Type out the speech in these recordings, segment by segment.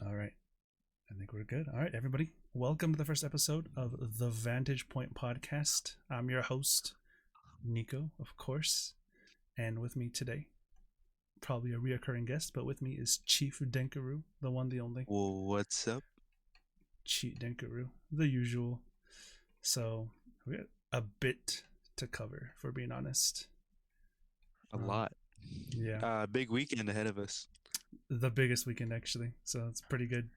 All right. I think we're good. All right, everybody. Welcome to the first episode of the Vantage podcast. I'm your host, Nico, of course. And with me today, probably a reoccurring guest, but with me is Chief Dankaroo, the one, the only. Well, what's up? Chief Dankaroo, the usual. So we got a bit to cover, for being honest. A lot. Yeah, Big weekend ahead of us. the biggest weekend actually. So it's a pretty good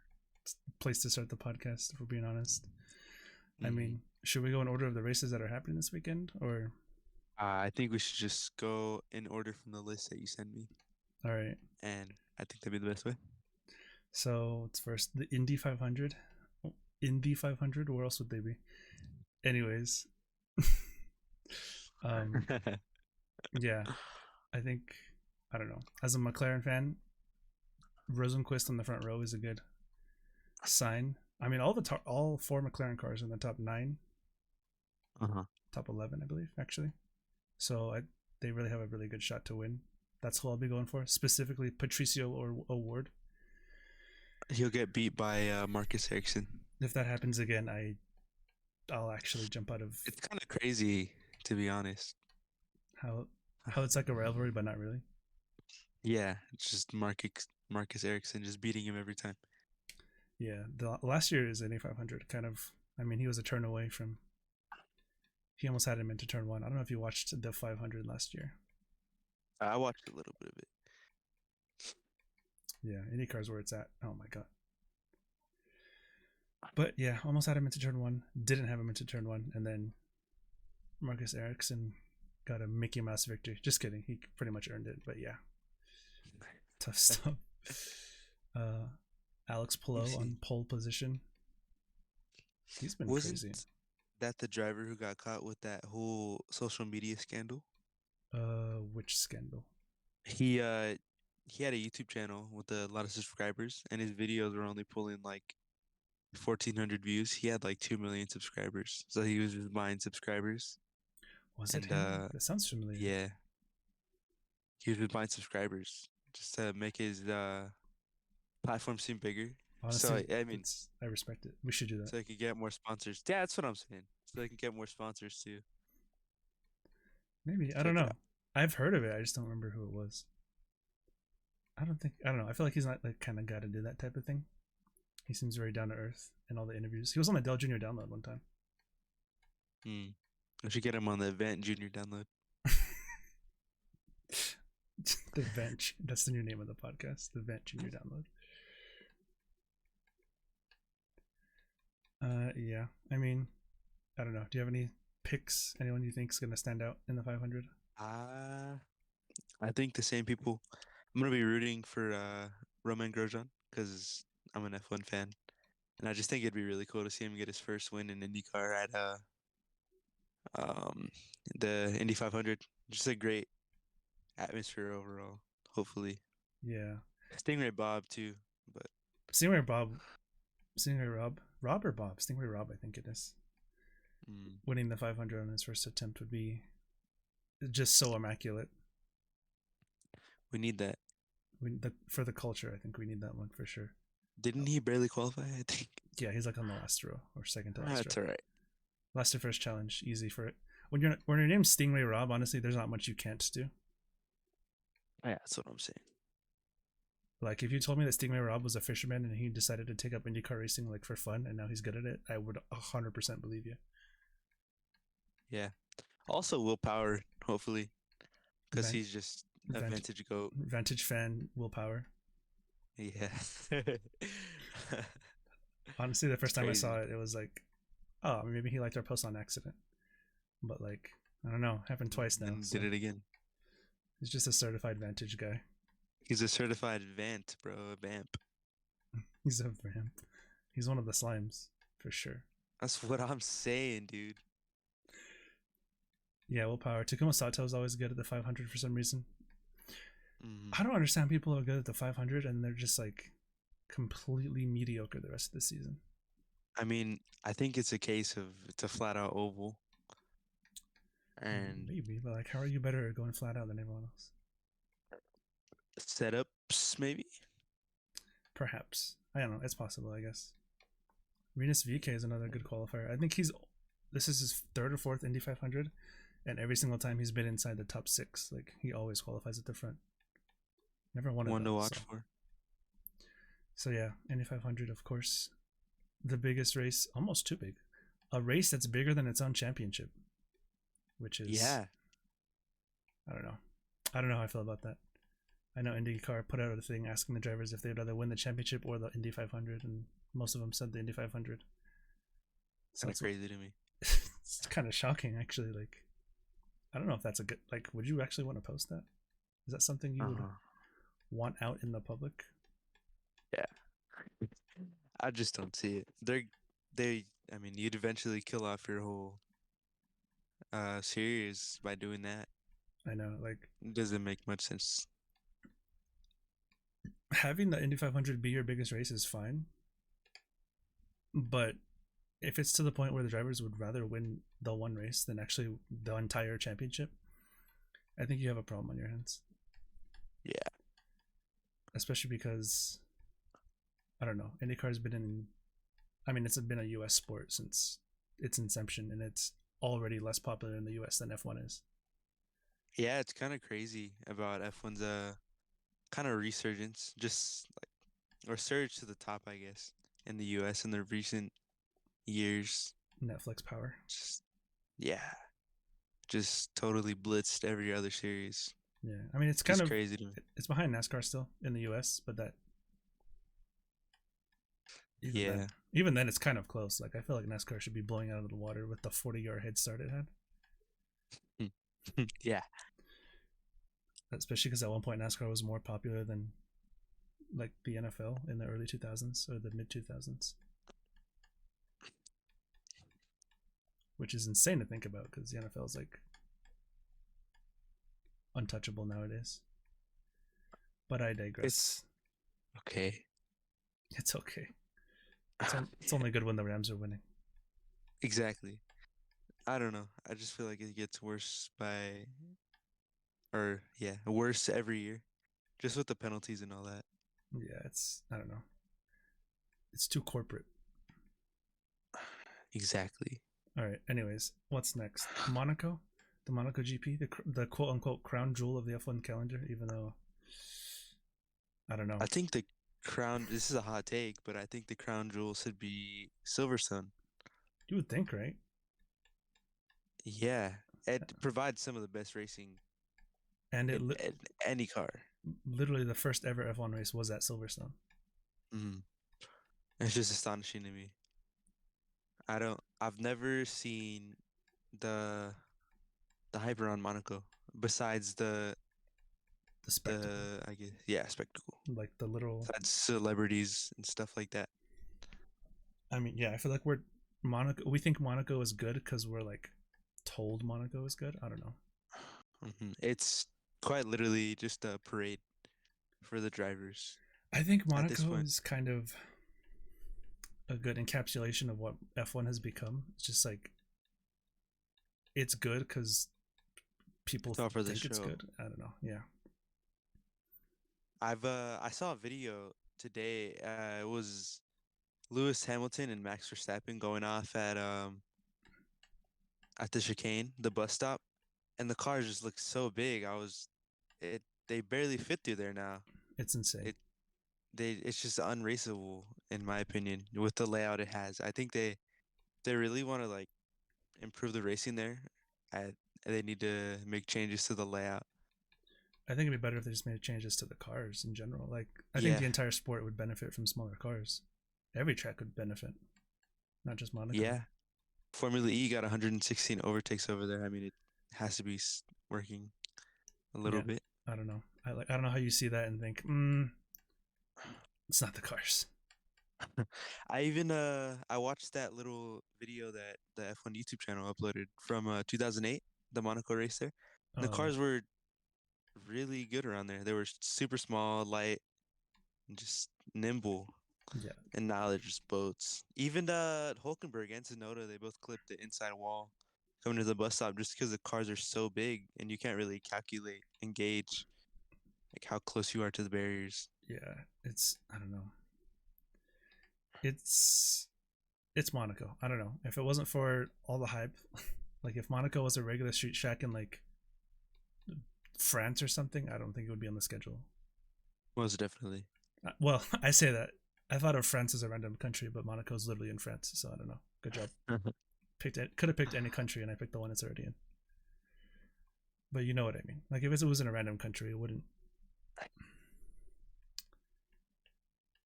place to start the podcast, if we're being honest. I mean, should we go in order of the races that are happening this weekend, or? I think we should just go in order from the list that you sent me, All right. and I think that'd be the best way. So it's first the Indy 500. Oh, Indy 500. Where else would they be? Anyways, um, yeah, I think I don't know. As a McLaren fan, Rosenquist on the front row is a good sign. I mean, all four McLaren cars in the top 9, Uh-huh. top 11, I believe, actually. So they really have a really good shot to win. That's who I'll be going for, specifically Patricio or Award. He'll get beat by Marcus Ericsson. If that happens again, I'll actually jump out of. It's kind of crazy, to be honest. How it's like a rivalry, but not really. Yeah, it's just Marcus Ericsson just beating him every time. Yeah, the last year's Indy 500 kind of. I mean, he was a turn away from. He almost had him into turn 1. I don't know if you watched the 500 last year. I watched a little bit of it. Yeah, IndyCar's where it's at. Oh my god. But yeah, almost had him into turn 1. Didn't have him into turn 1, and then Marcus Ericsson got a Mickey Mouse victory. Just kidding. He pretty much earned it. But yeah, tough stuff. Alex Palou on pole position. He's been crazy. That the driver who got caught with that whole social media scandal? Which scandal? He had a YouTube channel with a lot of subscribers, and his videos were only pulling like 1,400 views. He had like 2 million subscribers, so he was just buying subscribers. Was it him? That sounds familiar. Yeah, he was just buying subscribers just to make his platform seem bigger. Honestly, so I mean, I respect it. We should do that. So they could get more sponsors. Yeah, that's what I'm saying. So they can get more sponsors too. Maybe. I don't know. I've heard of it. I just don't remember who it was. I don't know. I feel like he's not like kind of got to do that type of thing. He seems very down to earth in all the interviews. He was on the Dell Junior download one time. I should get him on the Event Junior download. The Vent. That's the new name of the podcast. The Vent Junior download. Yeah. I mean, I don't know. Do you have any picks? Anyone you think is going to stand out in the 500? I think the same people. I'm gonna be rooting for Romain Grosjean because I'm an F1 fan, and I just think it'd be really cool to see him get his first win in IndyCar at the Indy 500. Just a great atmosphere overall. Hopefully. Yeah. Stingray Bob too, but Stingray Rob, I think it is. Winning the 500 on his first attempt would be just so immaculate. We need that. For the culture, I think we need that one for sure. Didn't he barely qualify? I think. Yeah, he's like on the last row or second to last row. That's all right. Last to first challenge, easy for it. When your name's Stingray Rob, honestly, there's not much you can't do. Yeah, that's what I'm saying. Like if you told me that Stingray Rob was a fisherman and he decided to take up IndyCar racing like for fun and now he's good at it, I would 100% believe you. Yeah. Also willpower, hopefully, because he's just a vintage goat. Vantage fan willpower. Yeah. Honestly, the first time I saw it, it was like, oh, maybe he liked our post on accident. But like, I don't know, happened twice now. And did it again. He's just a certified Vantage guy. He's a certified Vant, bro, a vamp. He's a vamp. He's one of the slimes, for sure. That's what I'm saying, dude. Yeah, willpower. Takuma Sato is always good at the 500 for some reason. I don't understand people who are good at the 500 and they're just like completely mediocre the rest of the season. I mean, I think it's a case of it's a flat out oval. And maybe, but like, how are you better at going flat out than everyone else? Setups, maybe. Perhaps. I don't know. It's possible, I guess. Rinus VK is another good qualifier. I think this is his third or fourth Indy 500, and every single time he's been inside the top six. Like, he always qualifies at the front. Never won it One though. to watch for. So yeah, Indy 500, of course, the biggest race, almost too big, a race that's bigger than its own championship, which is Yeah. I don't know. I don't know how I feel about that. I know IndyCar put out a thing asking the drivers if they'd rather win the championship or the Indy 500, and most of them said the Indy 500. So Kind of crazy to me. it's kind of shocking, actually. Like, I don't know if that's a good. Like, would you actually want to post that? Is that something you would want out in the public? Yeah. I just don't see it. I mean, you'd eventually kill off your whole series by doing that. I know, like, It doesn't make much sense. having the Indy 500 be your biggest race is fine, but if it's to the point where the drivers would rather win the one race than actually the entire championship, I think you have a problem on your hands. Yeah. Especially because, I don't know, IndyCar's been it's been a US sport since its inception, and it's already less popular in the US than F1 is. Yeah, it's kind of crazy about F1's kind of resurgence, just like or surge to the top, I guess, in the US in the recent years. Netflix power. Just totally blitzed every other series. Yeah, I mean, it's kind of crazy to me. It's behind NASCAR still in the US, but that even then it's kind of close. Like, I feel like NASCAR should be blowing out of the water with the 40-yard head start it had. Yeah. Especially because at one point NASCAR was more popular than like the NFL in the early 2000s or the mid 2000s, which is insane to think about because the NFL is like untouchable nowadays. But I digress. It's okay. It's okay. It's only good when the Rams are winning. Exactly. I don't know. I just feel like it gets worse worse every year, just with the penalties and all that. Yeah, I don't know. It's too corporate. Exactly. All right. Anyways, what's next? Monaco, the Monaco GP, the quote unquote crown jewel of the F1 calendar. Even though, I don't know. I think the crown. This is a hot take, but I think the crown jewel should be Silverstone. You would think, right? Yeah, it provides some of the best racing. And in any car. Literally, the first ever F1 race was at Silverstone. It's just astonishing to me. I've never seen the hype around Monaco besides the spectacle. I guess, spectacle. Like the literal besides celebrities and stuff like that. I mean, yeah, I feel like we think Monaco is good because we're like told Monaco is good. I don't know. It's quite literally just a parade for the drivers. I think Monaco is kind of a good encapsulation of what F1 has become. It's just like it's good because people think it's good. I don't know. Yeah. I saw a video today. It was Lewis Hamilton and Max Verstappen going off at the chicane, the bus stop, and the cars just look so big. They barely fit through there now. It's insane. It's just unraceable in my opinion with the layout it has. I think they really want to like improve the racing there. They need to make changes to the layout. I think it'd be better if they just made changes to the cars in general. Like, I think the entire sport would benefit from smaller cars. Every track would benefit, not just Monaco. Yeah. Formula E got 116 overtakes over there. I mean, it has to be working a little bit. I don't know. I don't know how you see that and think, it's not the cars. I watched that little video that the F1 YouTube channel uploaded from 2008, the Monaco race there. The cars were really good around there. They were super small, light, and just nimble. Yeah. And now they're just boats. Even Hulkenberg and Tsunoda, they both clipped the inside wall coming to the bus stop just because the cars are so big and you can't really calculate and gauge like how close you are to the barriers. Yeah, I don't know. It's Monaco. I don't know. If it wasn't for all the hype, like if Monaco was a regular street track in like France or something, I don't think it would be on the schedule. Most definitely. Well, I say that. I thought of France as a random country, but Monaco's literally in France, so I don't know. Good job. Could have picked any country, and I picked the one it's already in. But you know what I mean. Like if it was in a random country, it wouldn't.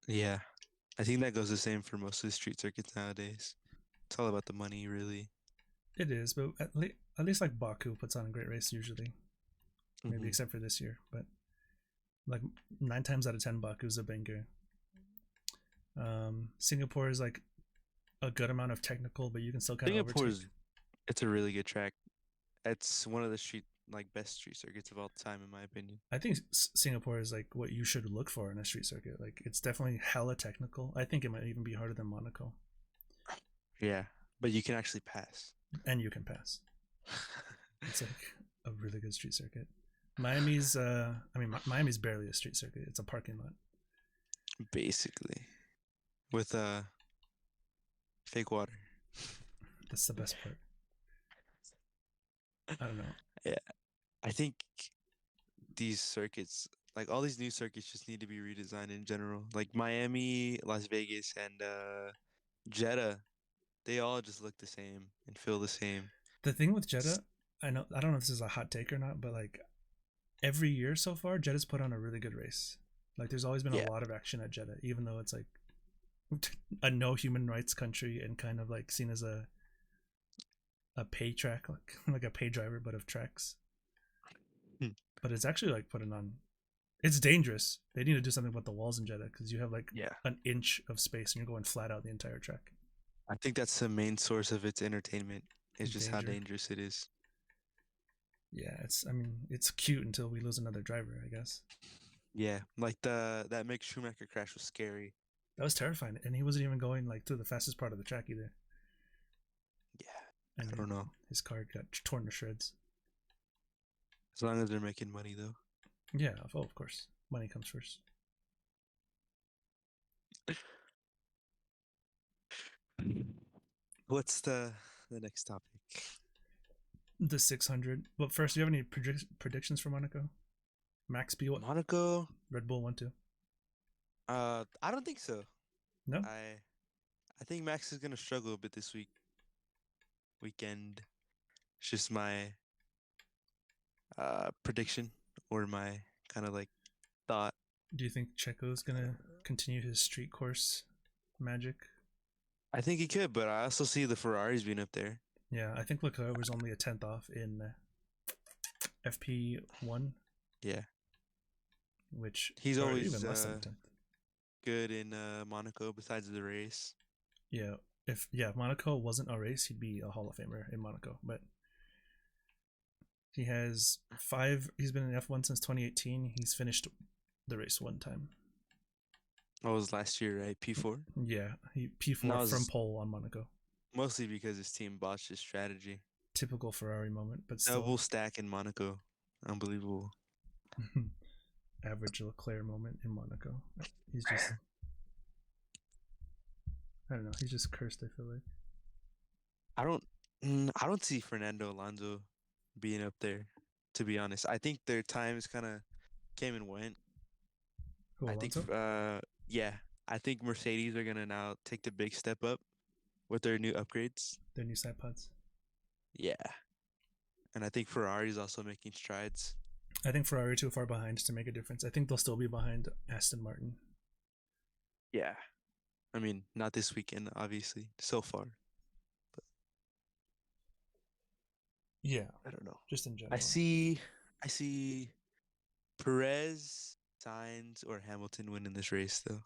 Yeah. I think that goes the same for most of the street circuits nowadays. It's all about the money, really. It is, but at least like Baku puts on a great race usually. Maybe except for this year, but like 9 times out of 10, Baku's a banger. Singapore is like a good amount of technical, but you can still kind of Singapore overtake. is it's a really good track. It's one of the best street circuits of all time, in my opinion. I think Singapore is like what you should look for in a street circuit. Like it's definitely hella technical. I think it might even be harder than Monaco, Yeah, but you can actually pass. and you can pass. It's like a really good street circuit. Miami's Miami's barely a street circuit. It's a parking lot. Basically, with fake water. That's the best part. I don't know. Yeah, I think these circuits, like all these new circuits, just need to be redesigned in general. Like Miami, Las Vegas, and Jeddah, they all just look the same and feel the same. The thing with Jeddah, I don't know if this is a hot take or not, but like every year so far, Jeddah's put on a really good race. Like there's always been a Yeah, lot of action at Jeddah, even though it's like a no human rights country and kind of like seen as a pay track, like a pay driver, but of tracks. Hmm. But it's actually like putting on. It's dangerous. They need to do something about the walls in Jeddah because you have like yeah. an inch of space and you're going flat out the entire track. I think that's the main source of its entertainment. Is just how Danger. dangerous it is. Yeah, it's. I mean, it's cute until we lose another driver. I guess Yeah, like that Mick Schumacher crash was scary. that was terrifying, and he wasn't even going like through the fastest part of the track either. Yeah, I And don't know. his car got torn to shreds. As long as they're making money, though. Yeah, of course, money comes first. What's the next topic? The 600. But first, do you have any predictions for Monaco? Max P what? Monaco? Red Bull 1-2. I don't think so. No. I think Max is gonna struggle a bit this weekend. It's just my prediction or my kind of like thought. Do you think Checo's gonna continue his street course magic? I think he could, but I also see the Ferraris being up there. Yeah, I think Leclerc was only a tenth off in FP1, Yeah, which he's or always even less than a tenth. good in Monaco besides the race. Yeah, if Monaco wasn't a race, he'd be a Hall of Famer in Monaco. But he has 5. He's been in F1 since 2018. He's finished the race 1 time. That was last year, right? P4. Yeah, he P4 from pole on Monaco. Mostly because his team botched his strategy. Typical Ferrari moment, but still. Double stack in Monaco. Unbelievable. Average Leclerc moment in Monaco. He's just. I don't know. He's just cursed. I feel like. I don't see Fernando Alonso being up there. To be honest, I think their times kind of came and went. Who, I think, Alonso? yeah, I think Mercedes are gonna now take the big step up with their new upgrades. Their new side pods. Yeah, and I think Ferrari is also making strides. I think Ferrari too far behind to make a difference. I think they'll still be behind Aston Martin. Yeah, I mean, not this weekend, obviously, so far. But Yeah, I don't know. just in general. I see Perez, Sainz, or Hamilton winning this race, though.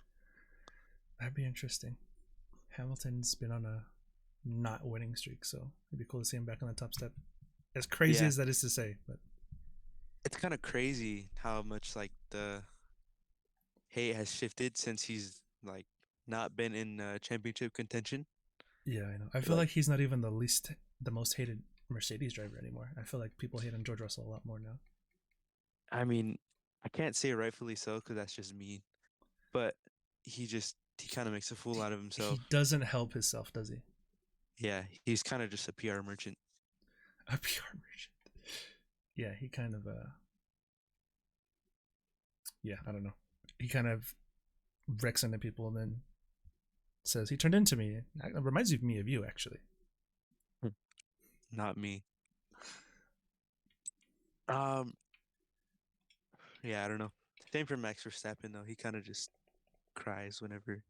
That'd be interesting. Hamilton's been on a not winning streak, so it'd be cool to see him back on the top step. As crazy as that is to say, but it's kind of crazy how much like the hate has shifted since he's like not been in championship contention. Yeah, I know. I feel like he's not even the most hated Mercedes driver anymore. I feel like people hate on George Russell a lot more now. I mean, I can't say rightfully so because that's just mean, but he just he kind of makes a fool out of himself. He doesn't help himself, does he? Yeah, he's kind of just a PR merchant. A PR merchant. Yeah, he kind of yeah, I don't know. He kind of wrecks into people and then says he turned into me. It reminds me of you, actually. Not me. Yeah, I don't know. Same for Max Verstappen though. He kind of just cries whenever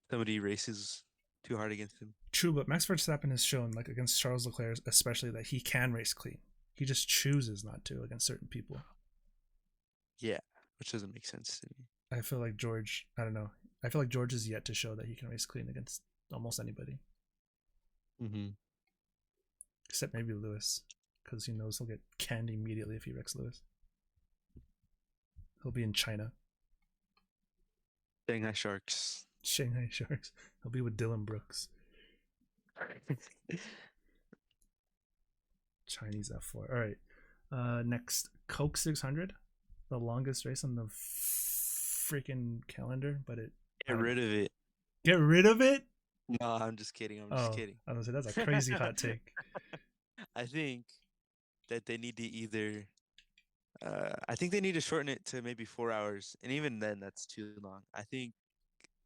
somebody races too hard against him. True, but Max Verstappen has shown, like against Charles Leclerc, especially, that he can race clean. He just chooses not to against certain people. Yeah, which doesn't make sense to me. I feel like George. I don't know. I feel like George is yet to show that he can race clean against almost anybody, except maybe Lewis, because he knows he'll get canned immediately if he wrecks Lewis. He'll be in China. Shanghai Sharks. Shanghai Sharks. He'll be with Dylan Brooks. Chinese F4. All right. Next, Coke 600, the longest race on the freaking calendar, but it. Get rid of it. Get rid of it? No, I'm just kidding. I'm just kidding. I was gonna say that's a crazy hot take. I think that they need to either. I think they need to shorten it to maybe 4 hours, and even then, that's too long. I think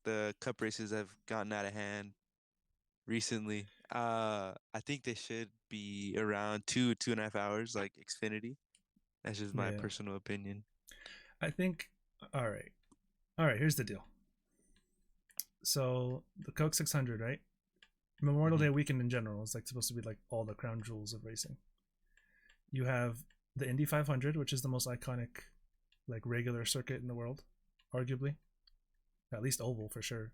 the cup races have gotten out of hand recently. I think they should be around 2.5 hours, like Xfinity. That's just my personal opinion. I think. All right. Here's the deal. So the Coke 600, right? Memorial Day weekend in general is like supposed to be like all the crown jewels of racing. You have the Indy 500, which is the most iconic, like regular circuit in the world, arguably, at least oval for sure.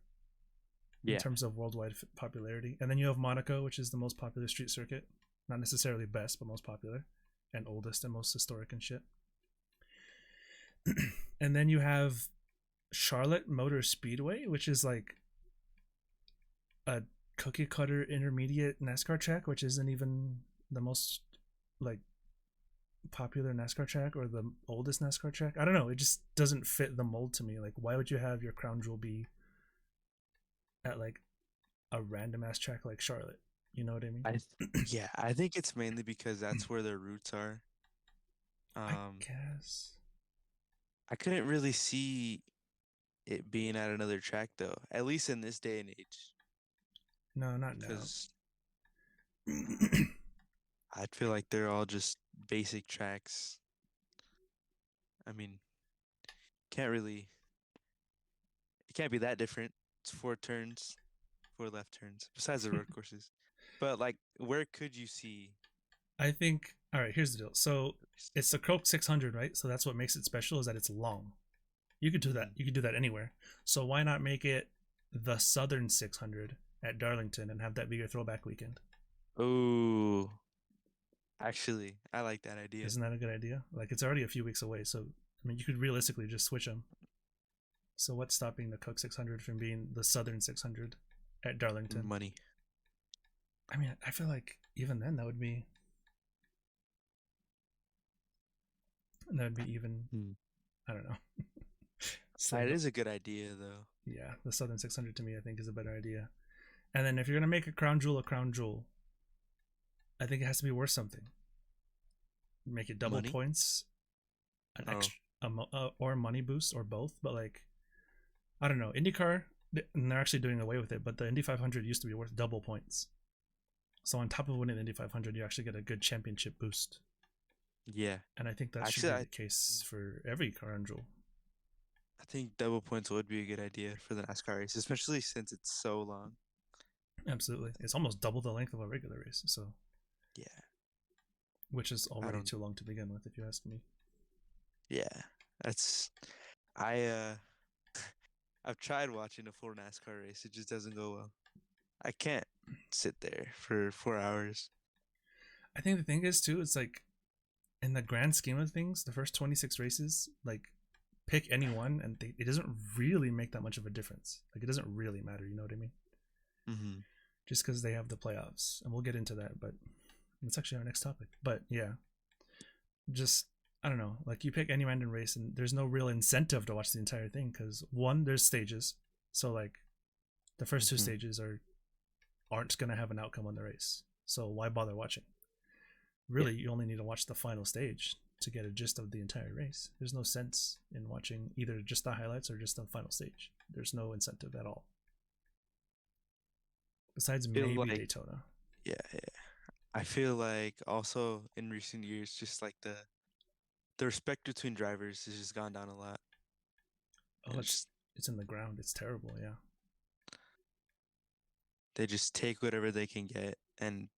In terms of worldwide popularity. And then you have Monaco, which is the most popular street circuit. Not necessarily best, but most popular. And oldest and most historic and shit. And then you have Charlotte Motor Speedway, which is like a cookie cutter intermediate NASCAR track, which isn't even the most like popular NASCAR track or the oldest NASCAR track. I don't know. It just doesn't fit the mold to me. Like, why would you have your crown jewel be at like a random ass track like Charlotte? You know what I mean? I think it's mainly because that's where their roots are. I guess. I couldn't really see it being at another track though, at least in this day and age. No, not because I feel like they're all just basic tracks. I mean, it can't be that different. It's 4 turns, 4 left turns, besides the road courses. But like, where could you see? I think, all right, here's the deal. So it's the Coke 600, right? So that's what makes it special, is that it's long. You could do that. You could do that anywhere. So why not make it the Southern 600 at Darlington and have that be your throwback weekend? Oh, actually, I like that idea. Isn't that a good idea? Like, it's already a few weeks away. So, I mean, you could realistically just switch them. So what's stopping the Coke 600 from being the Southern 600 at Darlington? Money. I mean, I feel like even then that would be even. I don't know. So it is a good idea, though. Yeah, the Southern 600 to me, I think, is a better idea. And then if you're gonna make a crown jewel, I think it has to be worth something. Make it double points, an extra, or a money boost, or both. But like, I don't know. IndyCar, and they're actually doing away with it. But the Indy 500 used to be worth double points. So on top of winning the Indy 500, you actually get a good championship boost. Yeah, and I think that should be the case for every crown jewel. I think double points would be a good idea for the NASCAR race, especially since it's so long. Absolutely. It's almost double the length of a regular race, so yeah. Which is already too long to begin with, if you ask me. Yeah. I've tried watching a full NASCAR race. It just doesn't go well. I can't sit there for 4 hours. I think the thing is too, it's like, in the grand scheme of things, the first 26 races, like, pick any one, and it doesn't really make that much of a difference. Like, it doesn't really matter, you know what I mean? Mm-hmm. Just because they have the playoffs, and we'll get into that, but it's actually our next topic. But yeah, just, I don't know, like, you pick any random race, and there's no real incentive to watch the entire thing, because one, there's stages, So like the first two Hmm. stages aren't going to have an outcome on the race. So why bother watching? Yeah. Really, you only need to watch the final stage to get a gist of the entire race. There's no sense in watching either just the highlights or just the final stage. There's no incentive at all. Besides Feel maybe like Daytona. yeah, yeah. I feel like also in recent years, just like the respect between drivers has just gone down a lot. Oh, It's just it's in the ground. It's terrible. Yeah. they just take whatever they can get, and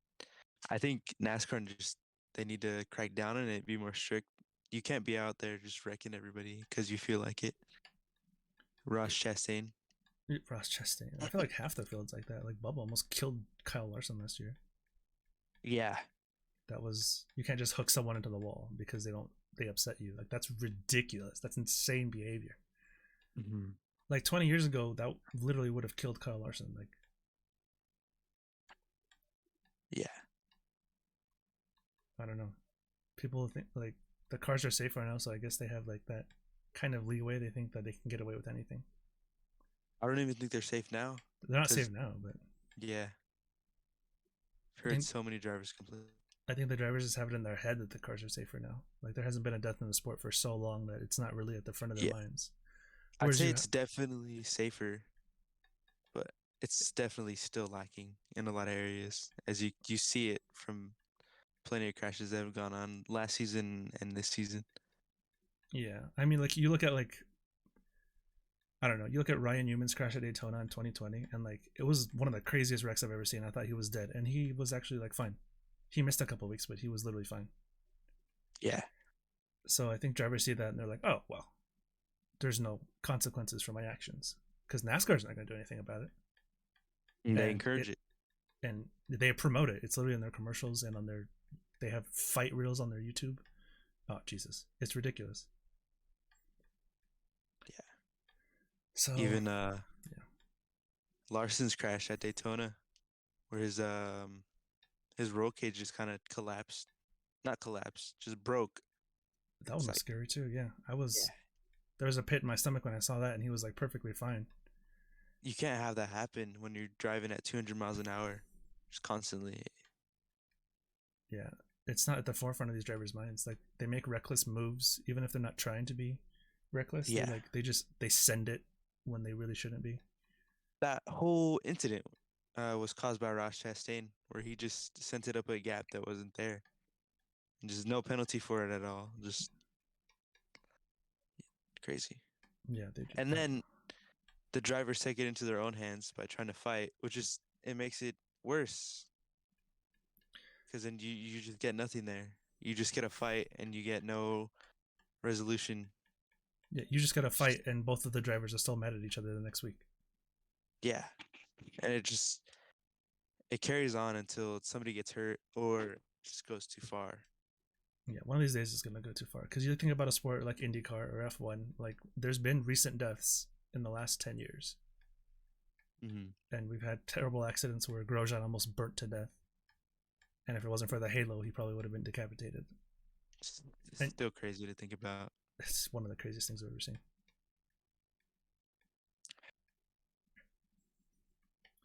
I think NASCAR just they need to crack down on it, be more strict. You can't be out there just wrecking everybody because you feel like it. Ross Chastain. Ross Chastain. I feel like half the field's like that. Like Bubba almost killed Kyle Larson last year. Yeah. That was you can't just hook someone into the wall because they upset you. Like that's ridiculous. That's insane behavior. Hmm. Like 20 years ago, that literally would have killed Kyle Larson. Like Yeah. I don't know. People think like the cars are safer now, so I guess they have like that kind of leeway. They think that they can get away with anything. I don't even think they're safe now. They're not Because, safe now, but yeah, I've I heard think so many drivers complain. I think the drivers just have it in their head that the cars are safer now. Like there hasn't been a death in the sport for so long that it's not really at the front of their Yeah. minds. I'd Whereas say you, it's definitely safer, but it's definitely still lacking in a lot of areas. As you see it from plenty of crashes that have gone on last season and this season. yeah, I mean, like you look at like I don't know, you look at Ryan Newman's crash at Daytona in 2020, and like it was one of the craziest wrecks I've ever seen. I thought he was dead, and he was actually like fine. He missed a couple weeks, but he was literally fine. Yeah. So I think drivers see that and they're like, oh well, there's no consequences for my actions because NASCAR's not going to do anything about it, And they and encourage it. they promote it. It's literally in their commercials and on their they have fight reels on their YouTube. Oh Jesus, it's ridiculous. Yeah. So Even yeah, Larson's crash at Daytona, where his roll cage just kind of collapsed. Not collapsed, just broke. that one It's was like, scary too. Yeah, yeah, there was a pit in my stomach when I saw that, and he was like perfectly fine. you can't have that happen when you're driving at 200 miles an hour, just constantly. Yeah, it's not at the forefront of these drivers' minds. Like they make reckless moves, even if they're not trying to be reckless. Yeah, They send it when they really shouldn't be. that whole incident was caused by Ross Chastain, where he just sent it up a gap that wasn't there, and just no penalty for it at all. Just crazy. Yeah, And then the drivers take it into their own hands by trying to fight, which is it makes it worse because then you just get nothing there. You just get a fight and you get no resolution. yeah, you just got to fight, and both of the drivers are still mad at each other the next week. Yeah, and it carries on until somebody gets hurt or just goes too far. Yeah, one of these days it's gonna go too far. Because you think about a sport like IndyCar or F1, like there's been recent deaths in the last 10 years, Hmm. and we've had terrible accidents where Grosjean almost burnt to death, and if it wasn't for the halo, he probably would have been decapitated. It's And still crazy to think about. it's one of the craziest things I've ever seen.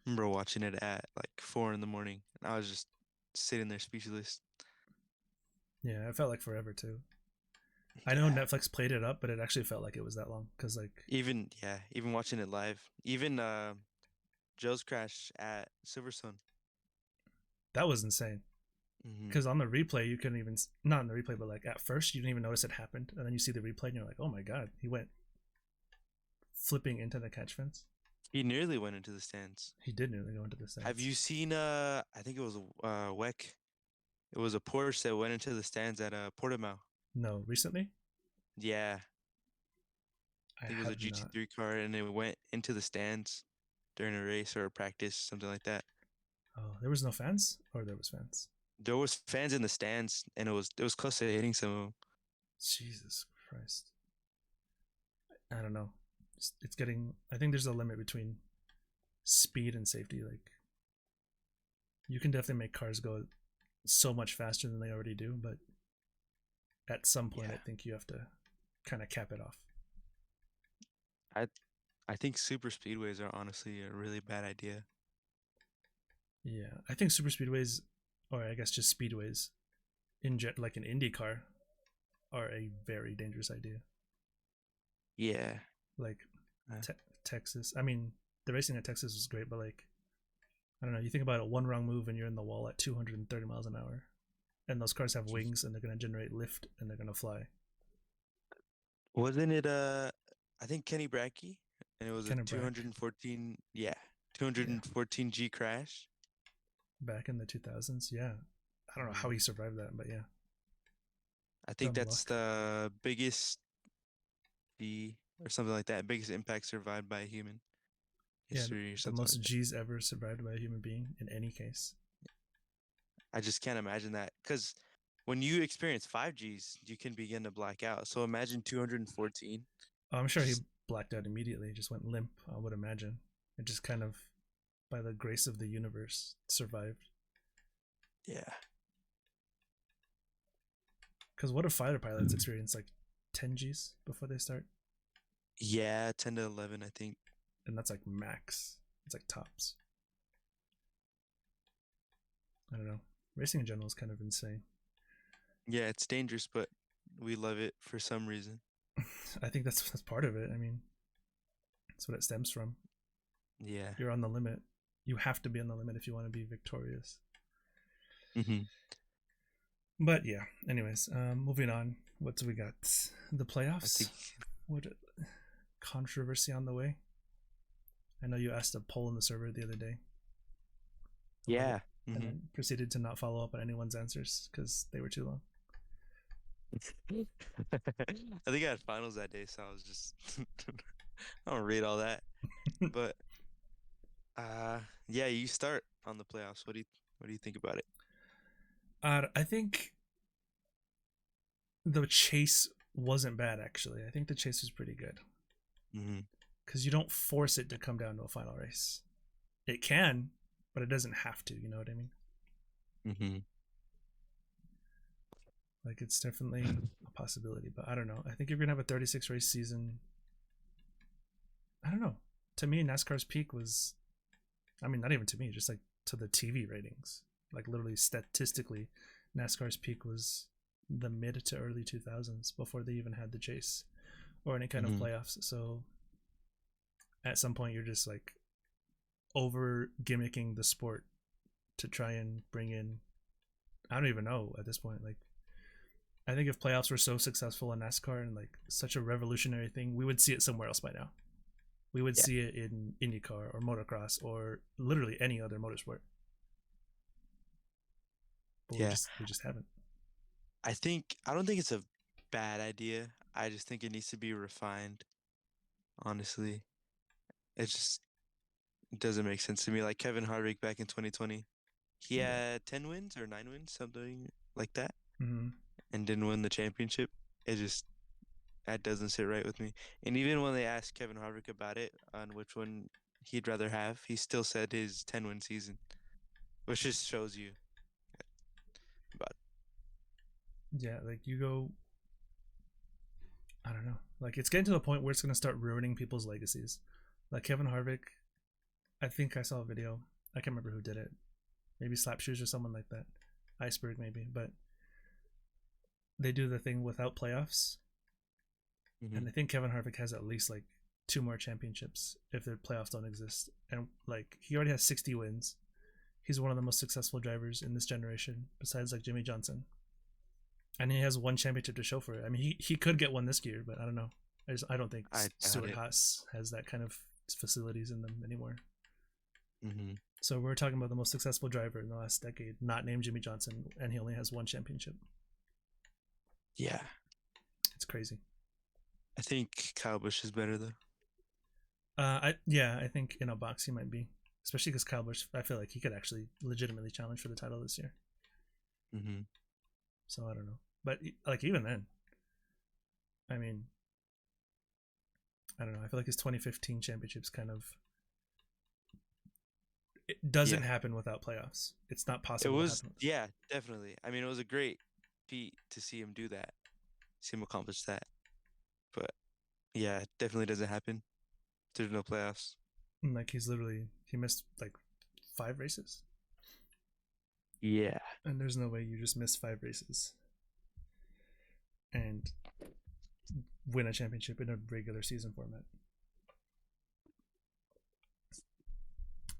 I remember watching it at like 4 in the morning, and I was just sitting there speechless. Yeah, it felt like forever too. I know Yeah. Netflix played it up, but it actually felt like it was that long because like Even watching it live, even Joe's crash at Silverstone. that was insane. Hmm. Because on the replay, you couldn't even not in the replay, but like at first you didn't even notice it happened, and then you see the replay and you're like, oh my god, he went flipping into the catch fence. He nearly went into the stands. He did nearly go into the Have stands. you seen I think it was WEC. It was a Porsche that went into the stands at Portimao. No, recently Yeah, I I think it was a have not. GT3 car and it went into the stands during a race or a practice, something like that. Oh, there was no fans, or there was fans. There was fans in the stands and it was close to hitting some of them. Jesus Christ, I don't know. It's getting. I think there's a limit between speed and safety. Like you can definitely make cars go so much faster than they already do, but at some point, I Yeah. think you have to kind of cap it off. I I think super speedways are honestly a really bad idea. Yeah, I think super speedways, or I guess just speedways, like an IndyCar, are a very dangerous idea. Yeah. Like Uh, Texas. I mean, the racing at Texas was great, but like I don't know. You think about it, one wrong move and you're in the wall at 230 miles an hour, and those cars have wings and they're gonna generate lift and they're gonna fly. wasn't it I think Kenny Brackey, and it was a Kind of Brack 214, yeah, yeah, 214 G crash. back in the 2000s. Yeah, I don't know how Hmm. he survived that, but yeah, I think dumb that's luck. the biggest G or something like that, biggest impact survived by a human Yeah, history or the something most like that. G's ever survived by a human being in any case. I just can't imagine that because when you experience 5 Gs, you can begin to black out. So imagine 214. I'm sure he Just, blacked out immediately, just went limp. I would imagine it just kind of, by the grace of the universe, survived. yeah. Because what if fighter pilots experience like 10 Gs before they start? Yeah, 10 to 11, I think. And that's like max. It's like tops. I don't know. Racing in general is kind of insane. Yeah, it's dangerous, but we love it for some reason. I think that's part of it. I mean, that's what it stems from. Yeah. You're on the limit. You have to be on the limit if you want to be victorious. Hmm. But yeah. Anyways, moving on. What do we got? The I think, playoffs. What controversy on the way? I know you asked a poll in the server the other day about it, yeah. and Hmm. then proceeded to not follow up on anyone's answers because they were too long. I think I had finals that day, so I was just I don't read all that. But yeah, you start on the playoffs. What do you think about it? I think the chase wasn't bad actually. I think the chase was pretty good Hmm. because you don't force it to come down to a final race. It can, but it doesn't have to. You know what I mean? Hmm. Like it's definitely a possibility, but I don't know. I think if you're gonna have a 36 race season, I don't know. To me, NASCAR's peak was, I mean, not even to me, just like to the TV ratings. Like literally statistically, NASCAR's peak was the mid to early 2000s before they even had the chase or any kind of Hmm. playoffs. So at some point, you're just like over gimmicking the sport to try and bring in. I don't even know at this point. Like I think if playoffs were so successful in NASCAR and like such a revolutionary thing, we would see it somewhere else by now. We would Yeah. see it in IndyCar or motocross or literally any other motorsport, but we Yeah. just haven't. I don't think it's a bad idea. I just think it needs to be refined, honestly. It just doesn't make sense to me. Like Kevin Harvick back in 2020, he Yeah. had 10 wins or 9 wins, something like that, Mm-hmm. and didn't win the championship. It just that doesn't sit right with me. And even when they asked Kevin Harvick about it, on which one he'd rather have, he still said his 10-win season, which just shows you about Yeah, like you go. I don't know. Like it's getting to the point where it's gonna start ruining people's legacies. Like Kevin Harvick, I think I saw a video. I can't remember who did it. Maybe Slap Shoes or someone like that. Iceberg maybe, but they do the thing without playoffs, it. Hmm. and I think Kevin Harvick has at least like two more championships if the playoffs don't exist. And like he already has 60 wins. He's one of the most successful drivers in this generation, besides like Jimmy Johnson. And he has one championship to show for it. I mean, he could get one this year, but I don't know. I don't think I doubt Stuart it. Haas has that kind of facilities in them anymore. Hmm. So we're talking about the most successful driver in the last decade, not named Jimmy Johnson, and he only has one championship. Yeah. It's crazy. I think Kyle Busch is better though. I think in a box he might be, especially because Kyle Busch. I feel like he could actually legitimately challenge for the title this year. Hmm. So I don't know, but like even then, I mean, I don't know. I feel like his 2015 championships kind of it doesn't Yeah. happen without playoffs. It's not It possible to was, happen. yeah, definitely. I mean, it was a great feat to see him do that, see him accomplish that. But yeah, it definitely doesn't happen. There's no playoffs. And, like he missed like 5 races, Yeah. and there's no way you just miss 5 races and win a championship in a regular season format.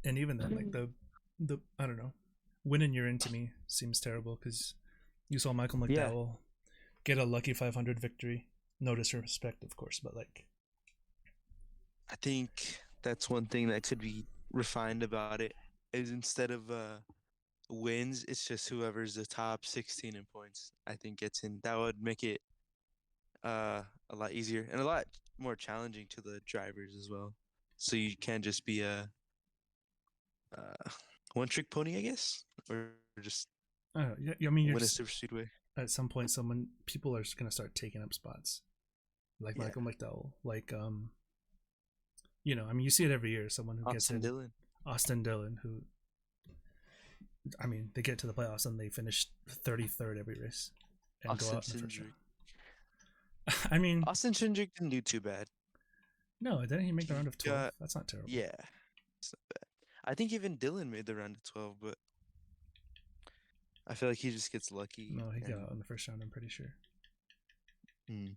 And even then, like the I don't know, winning you're in to me seems terrible because you saw Michael Yeah. McDowell get a lucky 500 victory. No disrespect, of course, but like, I think that's one thing that could be refined about it is instead of wins, it's just whoever's the top 16 in points, I think gets in. That would make it a lot easier and a lot more challenging to the drivers as well. So you can't just be a uh, one trick pony, I guess, or just I don't know. I mean, you're win a just super speedway. at some point, people are gonna start taking up spots, like Yeah. Michael McDowell, like I mean, you see it every year. Someone who gets Austin in, Dillon. Austin Dillon, who, I mean, they get to the playoffs and they finish 33rd every race and go Austin out in the first round. Cindric. I mean, Austin Cindric didn't do too bad. no, didn't he make the He round of 12? got That's not terrible. yeah, it's not bad. I think even Dillon made the round of 12, but I feel like he just gets lucky. No, he got And out in the first round, I'm pretty sure. mm,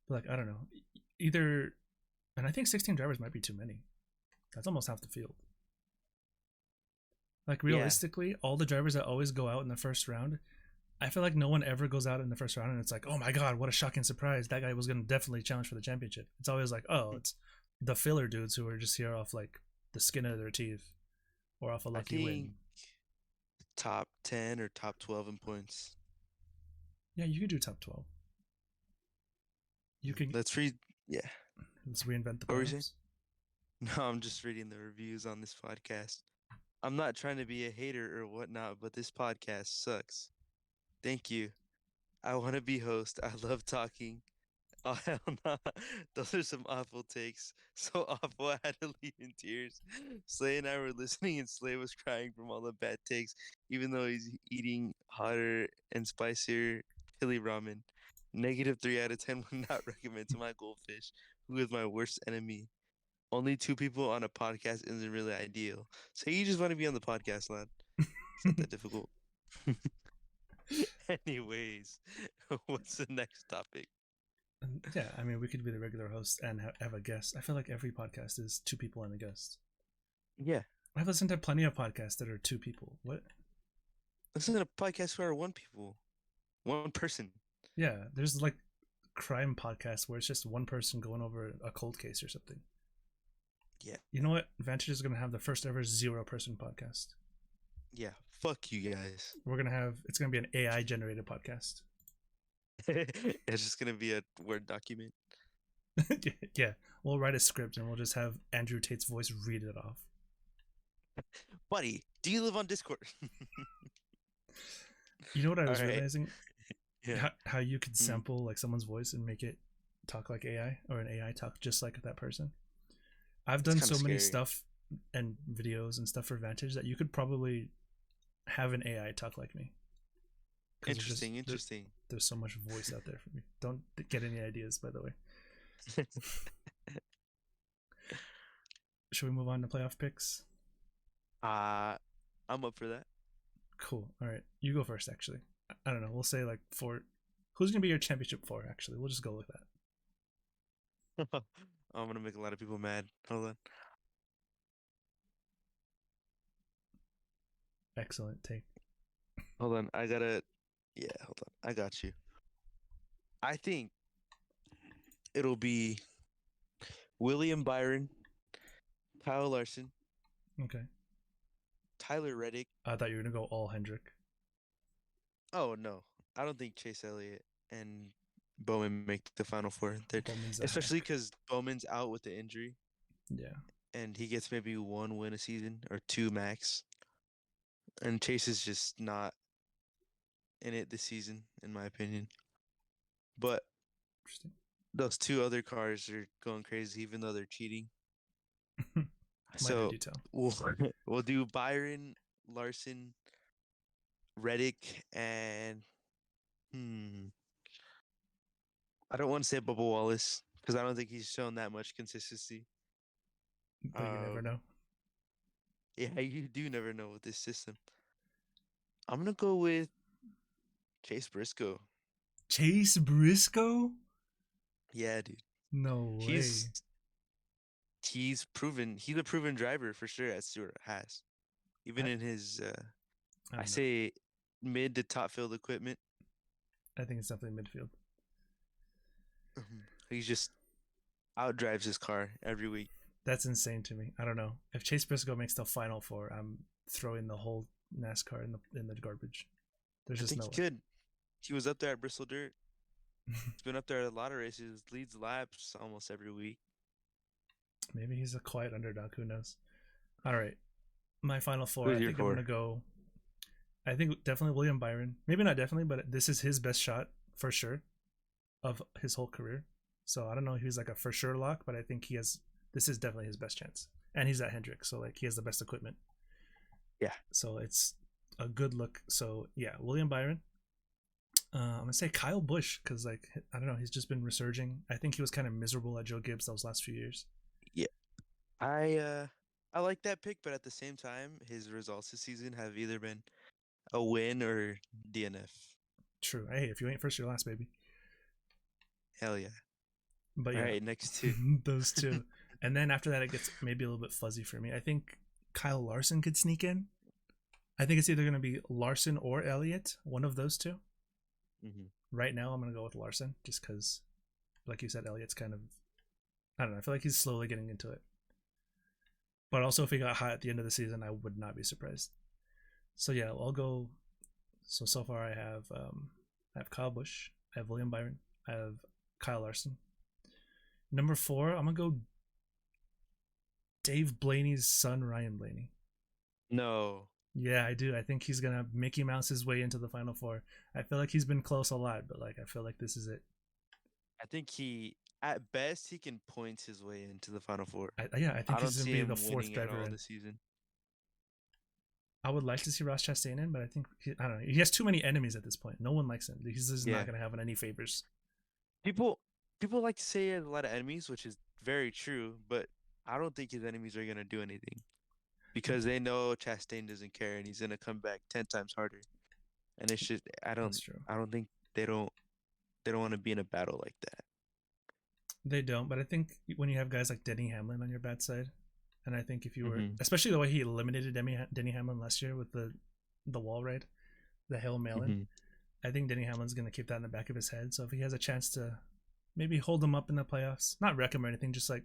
But like, I don't know. Either, and I think 16 drivers might be too many. That's almost half the field. Like, yeah, realistically, all the drivers that always go out in the first round, I feel like no one ever goes out in the first round and it's like, oh my god, what a shocking surprise. That guy was going to definitely challenge for the championship. It's always like, oh, it's the filler dudes who are just here off like the skin of their teeth or off a I lucky think win. top 10 or top 12 in points. Yeah, you could do top 12. You can. Let's read. Yeah. Let's reinvent the What were you saying? playoffs. No, I'm just reading the reviews on this podcast. I'm not trying to be a hater or whatnot, but this podcast sucks. Thank you. I want to be host. I love talking. Oh hell no! Those are some awful takes. So awful, I had to leave in tears. Slay and I were listening, and Slay was crying from all the bad takes, even though he's eating hotter and spicier chili ramen. -3 out of 10 would not recommend to my goldfish, who is my worst enemy. Only 2 people on a podcast isn't really ideal. So you just want to be on the podcast, lad. It's not that difficult. Anyways, what's the next topic? Yeah, I mean, we could be the regular host and have a guest. I feel like every podcast is 2 people and a guest. Yeah. I've listened to plenty of podcasts that are 2 people. What? Listen to a podcast where 1 people, 1 person. Yeah, there's like crime podcasts where it's just one person going over a cold case or something. Yeah. You know what? Vantage is going to have the first ever 0-person podcast. Yeah. Fuck you guys. It's going to be an AI generated podcast. It's just gonna be a Word document. Yeah, we'll write a script and we'll just have Andrew Tate's voice read it off. Buddy, do you live on Discord? You know what I was realizing? Yeah. How you could sample like someone's voice and make it talk like AI, or an AI talk just like that person. I've done so many stuff and videos and stuff for Vantage that you could probably have an AI talk like me. Interesting. There's so much voice out there for me. Don't get any ideas, by the way. Should we move on to playoff picks? I'm up for that. Cool. All right, you go first. Actually, I don't know. We'll say like four. Who's gonna be your championship for? Actually, we'll just go with that. I'm gonna make a lot of people mad. Hold on. Excellent take. Hold on. Yeah, hold on. I got you. I think it'll be William Byron, Kyle Larson, Okay. Tyler Reddick. I thought you were gonna go all Hendrick. Oh no, I don't think Chase Elliott and Bowman make the final four. Especially because Bowman's out with the injury. Yeah. And he gets maybe 1 win a season or 2 max. And Chase is just not in it this season, in my opinion. But those 2 other cars are going crazy, even though they're cheating. So we'll do Byron, Larson, Reddick, and I don't want to say Bubba Wallace, because I don't think he's shown that much consistency. but you never Um, know. yeah, you do never know with this system. I'm gonna go with Chase Briscoe. Chase Briscoe? Yeah, dude. No He's way. he's a proven driver for sure at Stewart Haas. Even I, in his I I don't know. say mid to top field equipment, I think it's definitely midfield. he just outdrives his car every week. That's insane to me. I don't know. If Chase Briscoe makes the final four, I'm throwing the whole NASCAR in the garbage. There's I just think no he way. could. He was up there at Bristol Dirt. He's been up there at a lot of races, leads laps almost every week. Maybe he's a quiet underdog. Who knows? All right. My final four. I Who's your think I'm going to four? go. I think definitely William Byron. Maybe not definitely, but this is his best shot for sure of his whole career. So I don't know if he's like a for sure lock, but I think he has. This is definitely his best chance, and he's at Hendrick, so like he has the best equipment. Yeah. So it's a good look. So yeah, William Byron. I'm gonna say Kyle Busch because like I don't know, he's just been resurging. I think he was kind of miserable at Joe Gibbs those last few years. Yeah. I like that pick, but at the same time, his results this season have either been a win or DNF. True. Hey, if you ain't first, you're last, baby. Hell yeah. But All yeah, right, next two. those two. And then after that, it gets maybe a little bit fuzzy for me. I think Kyle Larson could sneak in. I think it's either going to be Larson or Elliott, one of those two. Hmm. Right now, I'm going to go with Larson just because, like you said, Elliott's kind of, I don't know, I feel like he's slowly getting into it. But also, if he got hot at the end of the season, I would not be surprised. So yeah, I'll go. So far, I have Kyle Busch, I have William Byron, I have Kyle Larson. Number four, I'm gonna go Dave Blaney's son, Ryan Blaney. No, Yeah, I do. I think he's gonna Mickey Mouse his way into the final four. I feel like he's been close a lot, but like I feel like this is it. I think at best, he can point his way into the Final Four. Yeah, I I think don't he's gonna see be the him fourth winning at driver all in. this season. I would like to see Ross Chastain in, but I think I don't know. He has too many enemies at this point. No one likes him. He's just not Yeah. gonna have any favors. People people like to say he has a lot of enemies, which is very true, but I don't think his enemies are gonna do anything because they know Chastain doesn't care and he's gonna come back 10 times harder. And it's just That's true. I don't think they don't want to be in a battle like that. They don't, but I think when you have guys like Denny Hamlin on your bad side, and I think if you were, Hmm. especially the way he eliminated Denny Hamlin last year with the wall ride, the Hail Melon, Hmm. I think Denny Hamlin's going to keep that in the back of his head. So if he has a chance to maybe hold him up in the playoffs, not wreck him or anything, just like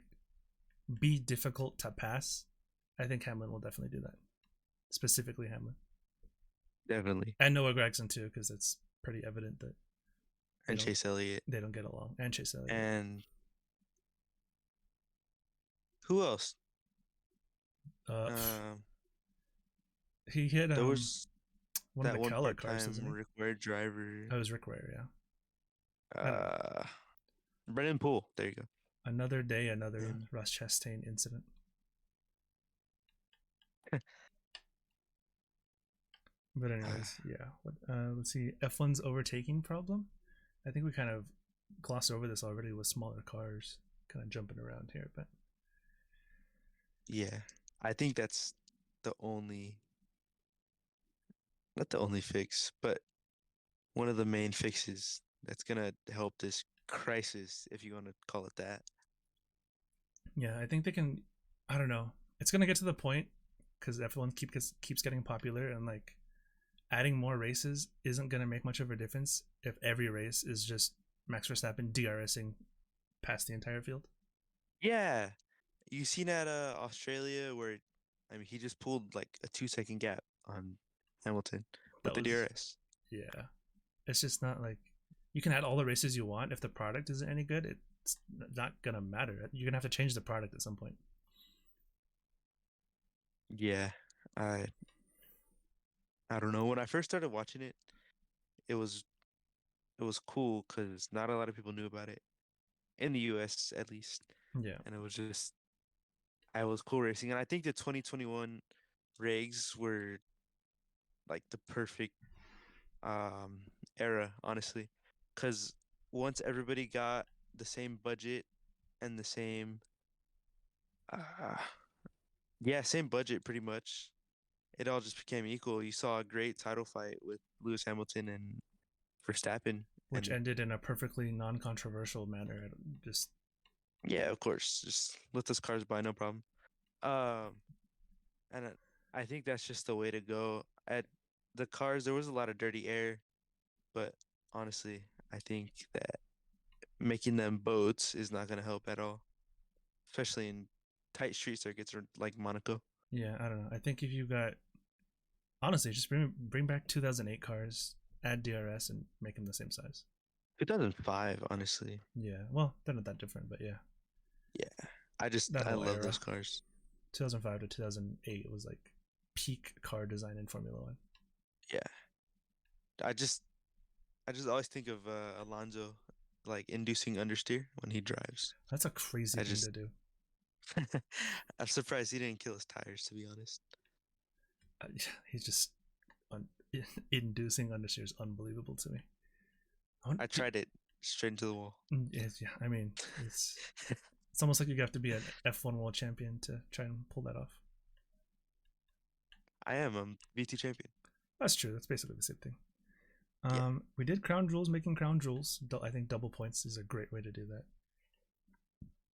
be difficult to pass, I think Hamlin will definitely do that. Specifically Hamlin Definitely. and Noah Gragson too, because it's pretty evident that they And don't Chase Elliott. they don't get along. And Chase Elliott, And who else? uh, Um, he hit there was one of that the one Keller cars, part-time doesn't he? required driver. That was Rick Ware, yeah. I don't know. Uh, Brennan Poole. There you go. Another day, another And Ross Chastain incident. But anyways, yeah. Let's see. F1's overtaking problem. I think we kind of glossed over this already with smaller cars, kind of jumping around here. But yeah, I think that's the not the only fix, but one of the main fixes that's gonna help this crisis, if you want to call it that. yeah, I think they can. I don't know. It's gonna get to the point because F1 keeps getting popular, and like adding more races isn't gonna make much of a difference if every race is just Max Verstappen DRSing past the entire field. Yeah, you seen at Australia where, I mean, he just pulled like a 2 second gap on Hamilton with That the was DRS. yeah. It's just not like you can add all the races you want. If the product isn't any good, it's not gonna matter. You're gonna have to change the product at some point. Yeah, I I don't know. When I first started watching it, it was it was cool because not a lot of people knew about it in the U.S. at least, Yeah, and it was just I was cool racing, and I think the 2021 rigs were like the perfect era, honestly, because once everybody got the same budget and the same, uh, yeah, same budget pretty much. It all just became equal. You saw a great title fight with Lewis Hamilton and Verstappen, which and ended in a perfectly non-controversial manner. Just yeah, of course, just let those cars by, no problem. Um, and I think that's just the way to go. At the cars, there was a lot of dirty air, but honestly, I think that making them boats is not going to help at all, especially in tight street circuits or like Monaco. yeah, I don't know. I think if you got honestly, just bring back 2008 cars, add DRS, and make them the same size. 2005, honestly. Yeah, well, they're not that different, but yeah, Yeah, that I whole love era, those cars. 2005 to 2008, was like peak car design in Formula One. Yeah, I just I just always think of Alonso like inducing understeer when he drives. That's a crazy I thing just to do. I'm surprised he didn't kill his tires, to be honest. Uh, He's just un- inducing understeer is unbelievable to me. I tried it straight into the wall. Yeah, I mean, it's almost like you have to be an F1 world champion to try and pull that off. I am VT champion. That's true. That's basically the same thing. Yeah, We did crown jewels, making crown jewels. I think double points is a great way to do that.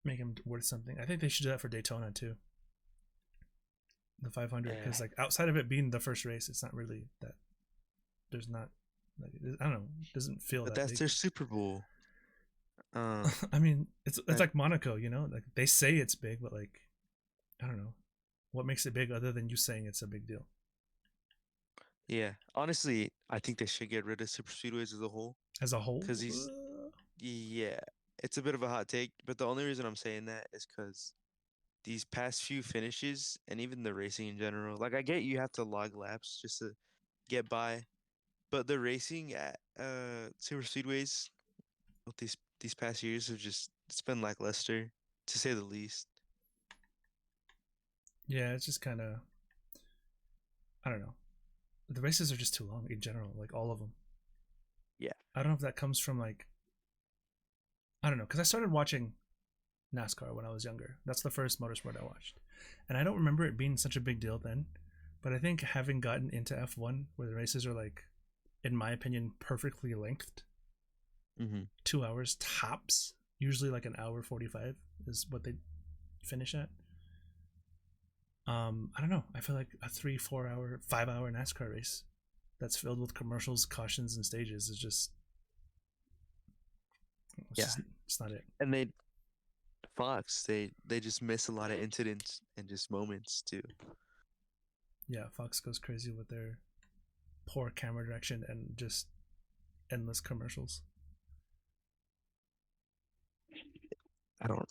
Make them worth something. I think they should do that for Daytona too. The 500, because like outside of it being the first race, it's not really that. There's not like I don't know. It doesn't feel but that that's big. their Super Bowl. I mean, it's like Monaco, you know. Like they say it's big, but like I don't know what makes it big other than you saying it's a big deal. Yeah, honestly, I think they should get rid of super speedways as a whole. As a whole, Because yeah, it's a bit of a hot take, but the only reason I'm saying that is because these past few finishes and even the racing in general, like I get you have to log laps just to get by, but the racing at super speedways with these past years have just it's been lackluster to say the least. yeah, it's just kind of I don't know. The races are just too long in general, like all of them. Yeah. I don't know if that comes from like I don't know because I started watching NASCAR when I was younger. That's the first motorsport I watched, and I don't remember it being such a big deal then. But I think having gotten into F1, where the races are like, in my opinion, perfectly lengthed, Mm-hmm. 2 hours tops, usually like an hour 45 is what they finish at. I don't know. I feel like a 3, 4 hour, 5 hour NASCAR race that's filled with commercials, cautions, and stages is just it's not it. And Fox, they just miss a lot of incidents and just moments too. Yeah, Fox goes crazy with their poor camera direction and just endless commercials. I don't.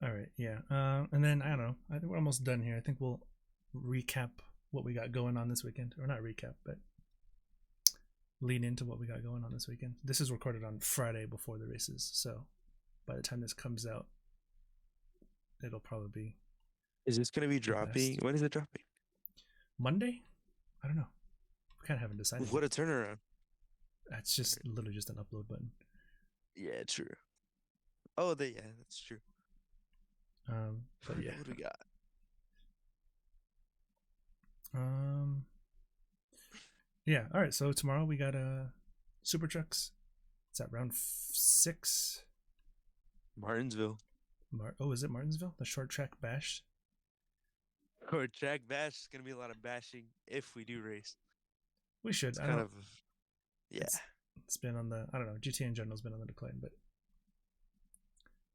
All right, yeah. And then I don't know. I think we're almost done here. I think we'll recap what we got going on this weekend, or not recap, but lean into what we got going on this weekend. This is recorded on Friday before the races, so by the time this comes out, it'll probably be. Is this gonna be dropping? When is it dropping? Monday? I don't know. We kind of haven't decided. What a turnaround! That's just literally just an upload button. Yeah, true. Oh, yeah, that's true. But yeah. What do we got? Yeah. All right. So tomorrow we got super trucks. It's at round 6. Martinsville. Oh, is it Martinsville? The short track bash. Or track bash is gonna be a lot of bashing if we do race. We should. It's kind of. Yeah. It's been on the. I don't know. GTA in general has been on the decline, but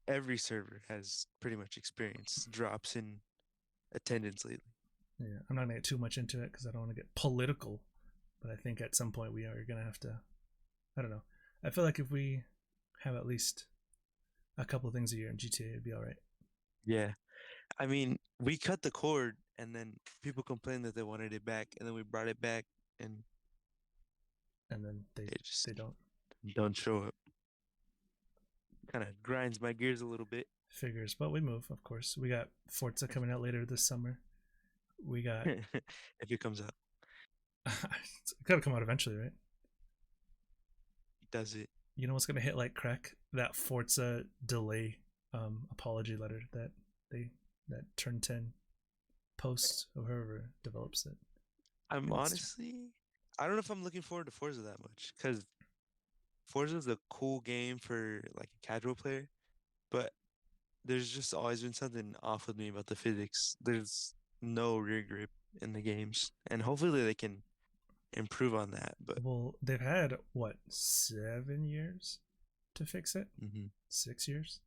every server has pretty much experienced drops in attendance lately. Yeah, I'm not gonna get too much into it because I don't want to get political, but I think at some point we are gonna have to. I don't know. I feel like if we have at least a couple of things a year in GTA, it'd be all right. Yeah, I mean, we cut the cord, and then people complained that they wanted it back, and then we brought it back, and then they don't show up. Kind of grinds my gears a little bit. Figures, but we move, of course. We got Forza coming out later this summer. We got if it comes out. It's gotta come out eventually, right? Does it? You know what's gonna hit like crack? That Forza delay apology letter that they that Turn 10 posts or whoever develops it. I'm It's honestly, I don't know if I'm looking forward to Forza that much because Forza is a cool game for like a casual player, but there's just always been something off with me about the physics. There's no rear grip in the games, and hopefully they can improve on that. But well, they've had what 7 years to fix it, mhm. 6 years.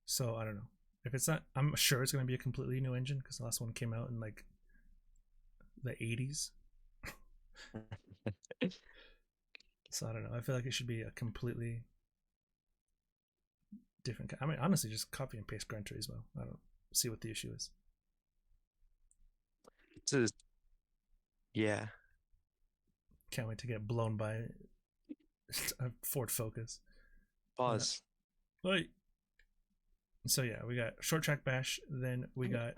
So I don't know if it's not. I'm sure it's gonna be a completely new engine because the last one came out in like the 80s. So I don't know. I feel like it should be a completely different. I mean, honestly, just copy and paste Gran Turismo. I don't see what the issue is. It's a, yeah, Can't wait to get blown by a Ford Focus. pause. But so yeah, we got short track bash. Then we got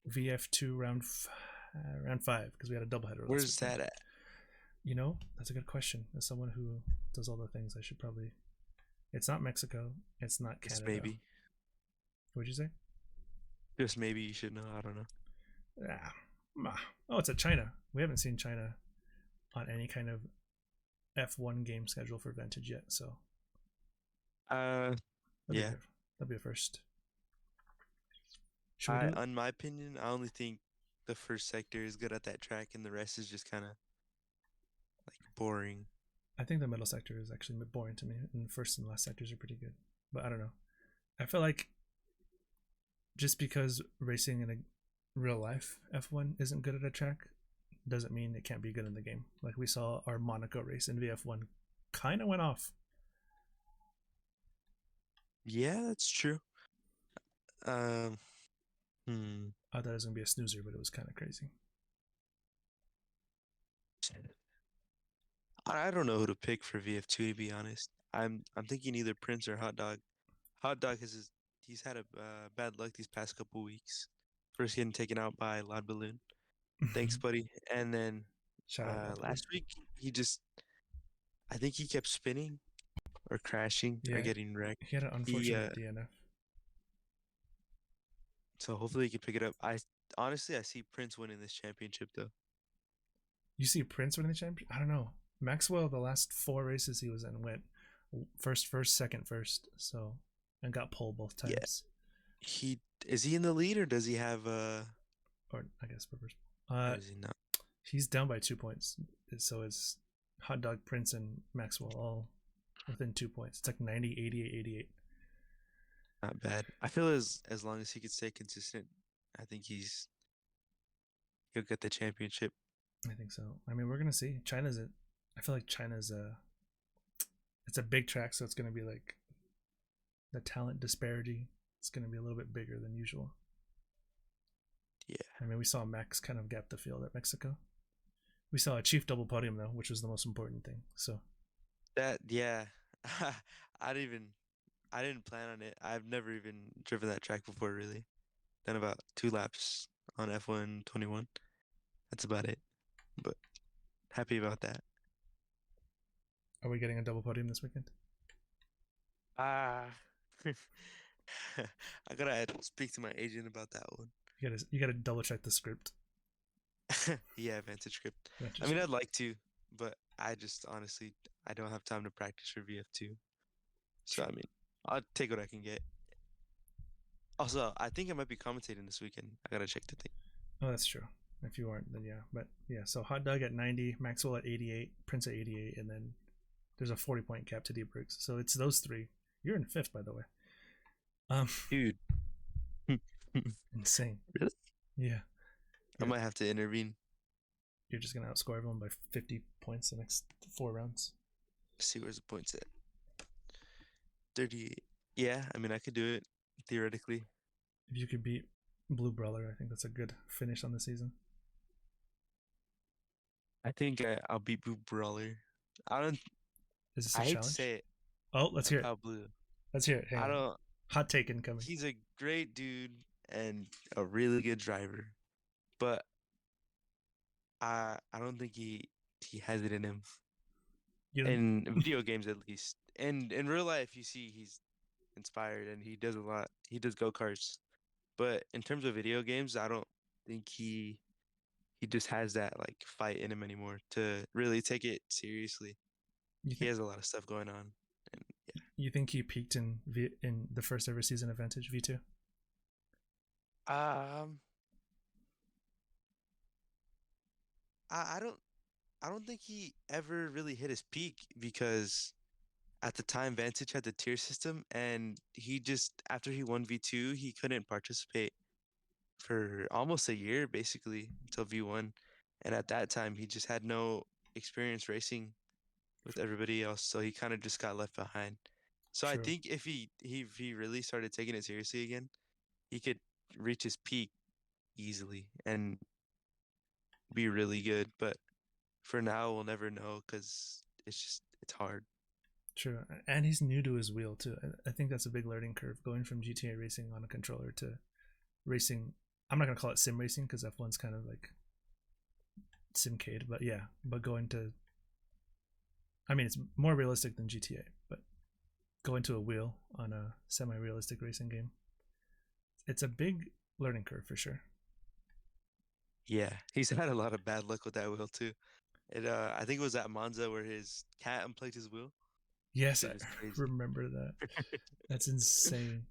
VF2 round 5 because we had a doubleheader last Where's weekend. that at? You know, that's a good question. As someone who does all the things, I should probably. It's not Mexico. It's not Just Canada. maybe. What'd you say? Just maybe you should know. I don't know. Ah, oh, it's at China. We haven't seen China on any kind of F1 game schedule for Vantage yet, so Uh, that'd be yeah. good. That'd be a first. Should we do it? In my opinion, I only think the first sector is good at that track, and the rest is just kind of like boring. I think the middle sector is actually boring to me, and the first and last sectors are pretty good. But I don't know. I feel like just because racing in a real life F1 isn't good at a track doesn't mean it can't be good in the game. Like we saw our Monaco race in VF1 kind of went off. Yeah, that's true. Um, hmm. I thought it was going to be a snoozer, but it was kind of crazy. I don't know who to pick for VF2 to be honest. I'm thinking either Prince or Hot Dog. Hot Dog he's had a bad luck these past couple weeks. First getting taken out by Loud Balloon. Thanks, buddy. And then Shout out Loud Balloon. last week I think he kept spinning or crashing or Yeah, getting wrecked. he had an He unfortunate DNF. So hopefully he can pick it up. I honestly I see Prince winning this championship though. You see Prince winning the championship? I don't know. Maxwell, the last 4 races he was in, went first, second, first. So, and got pole both Yeah. times. He is he in the lead or does he have Or I guess reverse. or is he not? He's down by 2 points. So it's Hot Dog, Prince, and Maxwell all within 2 points. It's like 90, 88, 88. Not bad. I feel as long as he could stay consistent, I think he'll get the championship. I think so. I mean, we're gonna see. I feel like China's a. It's a big track, so it's gonna be like the talent disparity. It's gonna be a little bit bigger than usual. Yeah. I mean, we saw Max kind of gap the field at Mexico. We saw a Chief double podium though, which was the most important thing. So That yeah. I didn't even I didn't plan on it. I've never even driven that track before really. Done about 2 laps on F1 21. That's about it. But happy about that. are we getting a double podium this weekend? Ah. I gotta speak to my agent about that one. You gotta double check the script. Yeah, Vantage script. Vantage I mean, script. I'd like to, but I just honestly I don't have time to practice for VF2. So I mean, I'll take what I can get. Also, I think I might be commentating this weekend. I gotta check the thing. Oh, that's true. If you aren't, then yeah. But yeah, so Hot Dog at 90, Maxwell at 88, Prince at 88, and then there's a 40-point gap to Deep Briggs. So it's those three. You're in fifth, by the way. Um, Dude. insane. Really? Yeah, I might have to intervene. you're just gonna outscore everyone by 50 points the next 4 rounds. Let's see where's the points at. 38. Yeah, I mean I could do it theoretically. If you could beat Blue Brawler, I think that's a good finish on the season. I think I'll beat Blue Brawler. I don't. Is this a I hate to challenge? say it Oh, let's hear it. about Blue. Let's hear it. Hang I on. don't. Hot take incoming. He's a great dude and a really good driver, but I don't think he has it in him. You don't, in video games at least. And in real life, you see he's inspired and he does a lot. He does go-karts. But in terms of video games, I don't think he just has that like fight in him anymore to really take it seriously. you He think has a lot of stuff going on. And you think he peaked in the first ever season of Vantage V2? yeah. I don't I don't think he ever really hit his peak because at the time Vantage had the tier system and he just after he won V2 he couldn't participate for almost a year basically until V1, and at that time he just had no experience racing with everybody else, so he kind of just got left behind. So I True. think if he really started taking it seriously again, he could reach his peak easily and be really good. But for now, we'll never know because it's hard. True. And he's new to his wheel too. I think that's a big learning curve going from GTA racing on a controller to racing. I'm not gonna call it sim racing because F1's kind of like simcade, but yeah. But going to, I mean, it's more realistic than GTA, but going to a wheel on a semi-realistic racing game, it's a big learning curve for sure. Yeah, he's had a lot of bad luck with that wheel too. I think it was at Monza where his cat unplugged his wheel. Yes, I Shit is crazy. remember that. That's insane.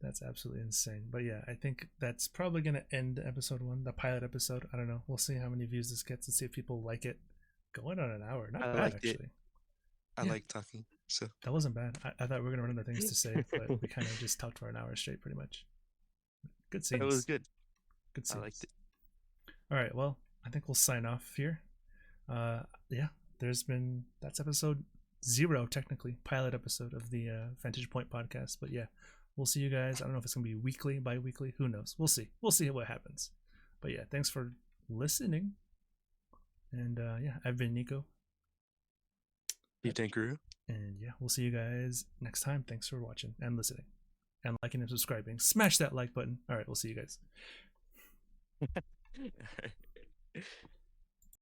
That's absolutely insane. But yeah, I think that's probably gonna end episode one, the pilot episode. I don't know. We'll see how many views this gets and see if people like it. Going on an hour, not I bad liked it. actually. I Yeah, like talking. So that wasn't bad. I thought we were gonna run out of things to say, but we kind of just talked for an hour straight, pretty much. Good it was scenes. good. Good I liked scenes. it. All right. Well, I think we'll sign off here. Yeah, that's episode 0 technically, pilot episode of the Vantage Point podcast. But yeah, we'll see you guys. I don't know if it's gonna be weekly, bi-weekly. Who knows? We'll see. We'll see what happens. But yeah, thanks for listening. And yeah, I've been Nico. Chief Dankaroo. And yeah, we'll see you guys next time. Thanks for watching and listening and liking and subscribing. Smash that like button. All right, we'll see you guys.